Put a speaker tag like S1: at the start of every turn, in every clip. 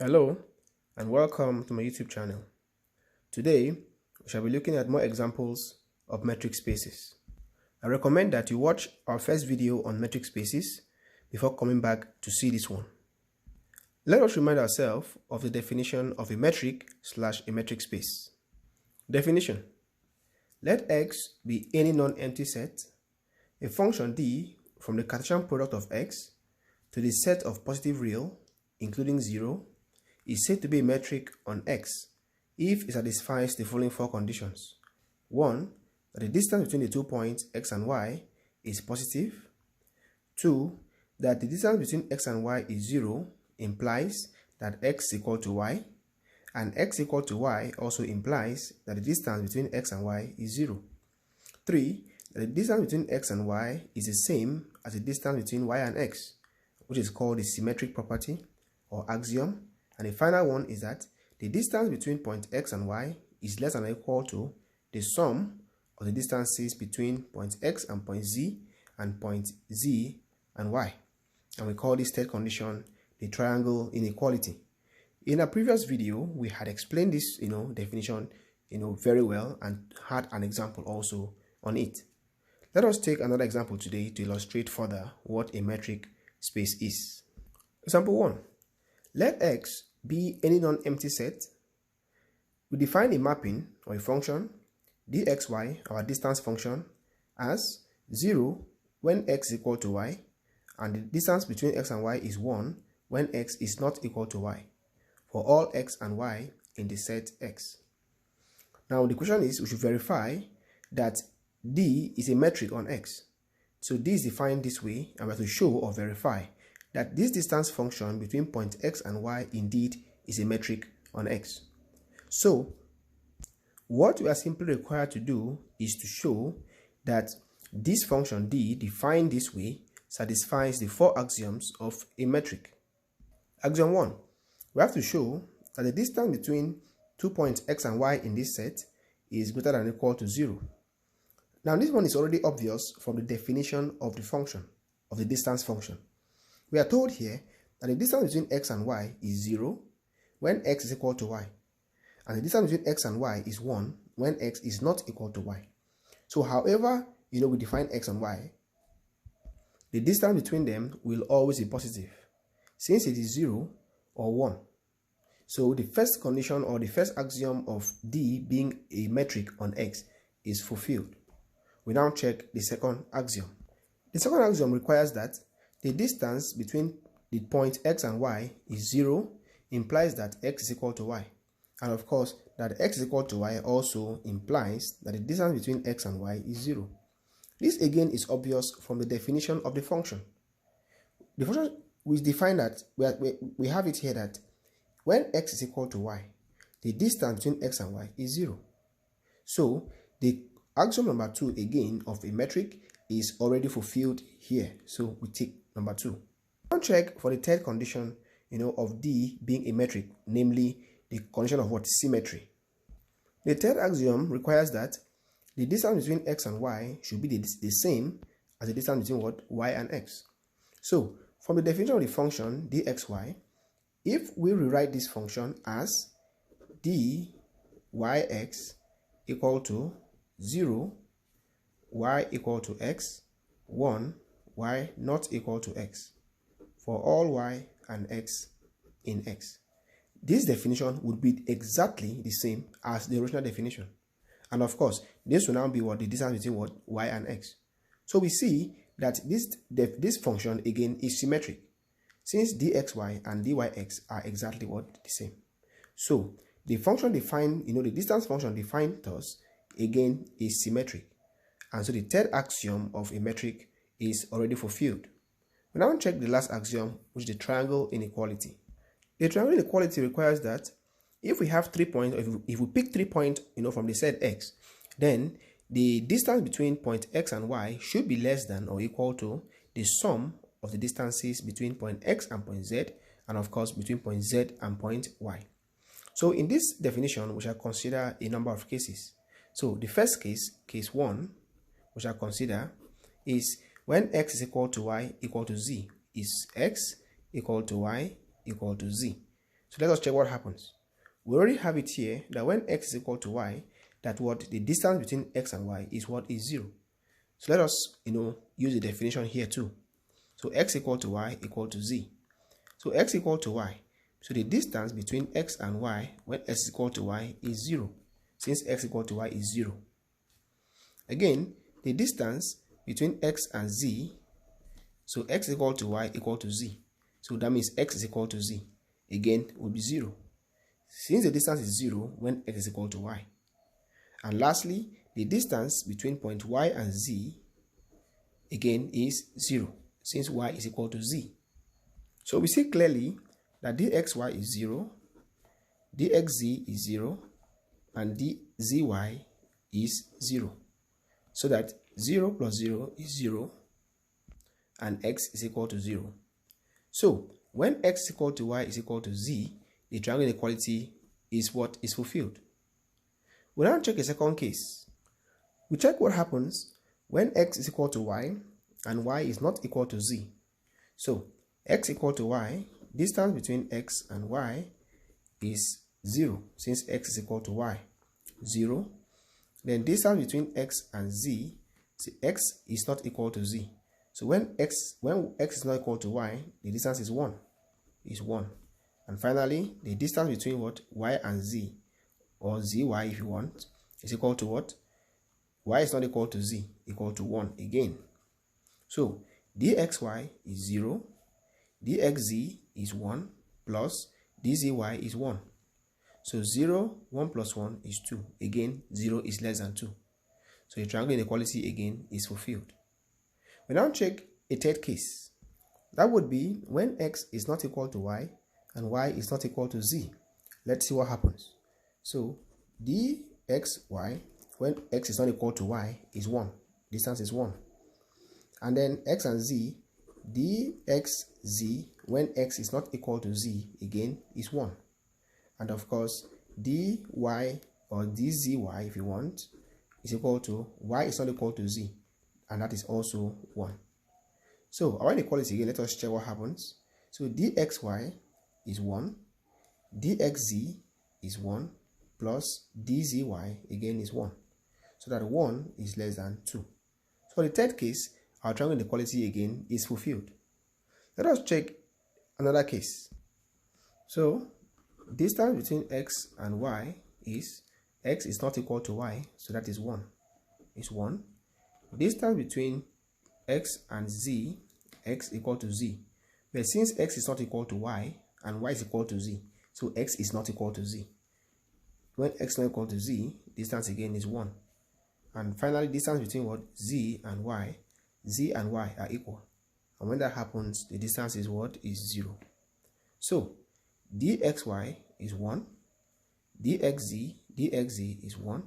S1: Hello and welcome to my YouTube channel. Today we shall be looking at more examples of metric spaces. I recommend that you watch our first video on metric spaces before coming back to see this one. Let us remind ourselves of the definition of a metric/a metric space. Definition: let X be any non-empty set. A function d from the Cartesian product of X to the set of positive real, including 0, is said to be a metric on X if it satisfies the following four conditions. 1. That the distance between the 2 points X and Y is positive. 2. That the distance between X and Y is 0 implies that X is equal to Y, and X equal to Y also implies that the distance between X and Y is 0. 3. That the distance between X and Y is the same as the distance between Y and X, which is called the symmetric property or axiom. And the final one is that the distance between point X and Y is less than or equal to the sum of the distances between point X and point Z and point Z and Y. And we call this third condition the triangle inequality. In a previous video, we had explained this definition very well and had an example also on it. Let us take another example today to illustrate further what a metric space is. Example 1. Let X be any non-empty set. We define a mapping or a function dxy, our distance function, as 0 when x is equal to y, and the distance between x and y is 1 when x is not equal to y, for all x and y in the set X. Now the question is, we should verify that D is a metric on X. So D is defined this way, and we have to show or verify that this distance function between point X and Y indeed is a metric on X. So what we are simply required to do is to show that this function D, defined this way, satisfies the four axioms of a metric. Axiom 1. We have to show that the distance between 2 points X and Y in this set is greater than or equal to 0. Now this one is already obvious from the definition of the function, of the distance function. We are told here that the distance between X and Y is 0 when X is equal to Y, and the distance between X and Y is 1 when X is not equal to Y. So however we define X and Y, the distance between them will always be positive, since it is 0 or 1. So the first condition or the first axiom of D being a metric on X is fulfilled. We now check the second axiom. The second axiom requires that the distance between the point X and Y is 0 implies that X is equal to Y. And of course, that X is equal to Y also implies that the distance between X and Y is 0. This again is obvious from the definition of the function. The function, we define that, we have it here that when X is equal to Y, the distance between X and Y is 0. So the axiom number 2 again of a metric is already fulfilled here. So we take number 2. Now check for the third condition of D being a metric, namely the condition of what? Symmetry. The third axiom requires that the distance between X and Y should be the same as the distance between what? Y and X. So from the definition of the function dxy, if we rewrite this function as dyx equal to 0, y equal to x, 1, y not equal to x, for all y and x in X. This definition would be exactly the same as the original definition. And of course, this will now be what? The distance between what? Y and x. So we see that this function again is symmetric, since dxy and dyx are exactly what? The same. So the function defined, the distance function defined thus again is symmetric. And so the third axiom of a metric is already fulfilled. We now check the last axiom, which is the triangle inequality. The triangle inequality requires that if we have 3 points, or if we pick 3 points from the set X, then the distance between point X and Y should be less than or equal to the sum of the distances between point X and point Z, and of course between point Z and point Y. So in this definition, we shall consider a number of cases. So the first case, case 1, we shall consider is when X is equal to Y equal to Z, is X equal to Y equal to Z. So let us check what happens. We already have it here that when x is equal to y, that what the distance between x and y is what is 0. So let us, use the definition here too. So x equal to y equal to z. So x equal to y. So the distance between x and y when x is equal to y is 0, since x equal to y is 0. Again, the distance between x and z, so x equal to y equal to z. So that means x is equal to z. Again, will be 0, since the distance is 0 when x is equal to y. And lastly, the distance between point y and z, again, is 0, since y is equal to z. So we see clearly that dxy is 0, dxz is 0, and dzy is 0. So that 0 plus 0 is 0, and x is equal to 0. So when x is equal to y is equal to z, the triangle inequality is what is fulfilled. We now check a second case. We check what happens when x is equal to y and y is not equal to z. So x equal to y, distance between x and y is 0, since x is equal to y, 0. Then distance between x and z, see, x is not equal to z. So when x is not equal to y, the distance is 1. And finally, the distance between what y and z, or zy if you want, is equal to what? Y is not equal to z, equal to 1 again. So dxy is 0, dxz is 1, plus dzy is 1. So 0, 1 plus 1 is 2. Again, 0 is less than 2. So the triangle inequality again is fulfilled. We now check a third case. That would be when x is not equal to y and y is not equal to z. Let's see what happens. So dxy, when x is not equal to y, is 1. Distance is 1. And then x and z, dxz, when x is not equal to z, again, is 1. And of course, dy or dzy, if you want, is equal to y is not equal to z, and that is also 1. So our inequality again, let us check what happens. So dxy is 1, dxz is 1, plus dzy again is 1. So that 1 is less than 2. So for the third case, our triangle inequality again is fulfilled. Let us check another case. So distance between x and y is x is not equal to y, so that is 1. Is 1. Distance between x and z, x equal to z. But since x is not equal to y and y is equal to z, so x is not equal to z. When x is not equal to z, distance again is 1. And finally, distance between what? Z and y are equal. And when that happens, the distance is what? Is 0. So dxy is 1, dxz is 1,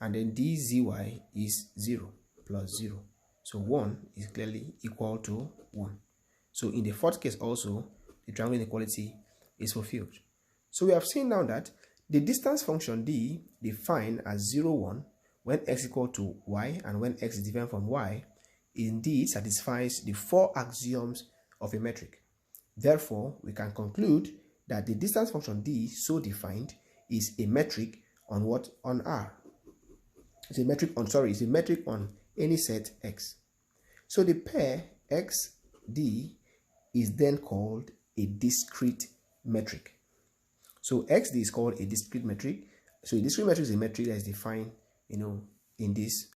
S1: and then dzy is 0 plus 0. So 1 is clearly equal to 1. So in the fourth case also, the triangle inequality is fulfilled. So we have seen now that the distance function d defined as 0, 1 when x equal to y and when x is different from y indeed satisfies the 4 axioms of a metric. Therefore, we can conclude that the distance function d so defined is a metric on what? On R. It's a metric on any set x. So the pair xd is then called a discrete metric. So xd is called a discrete metric. So a discrete metric is a metric that is defined, in this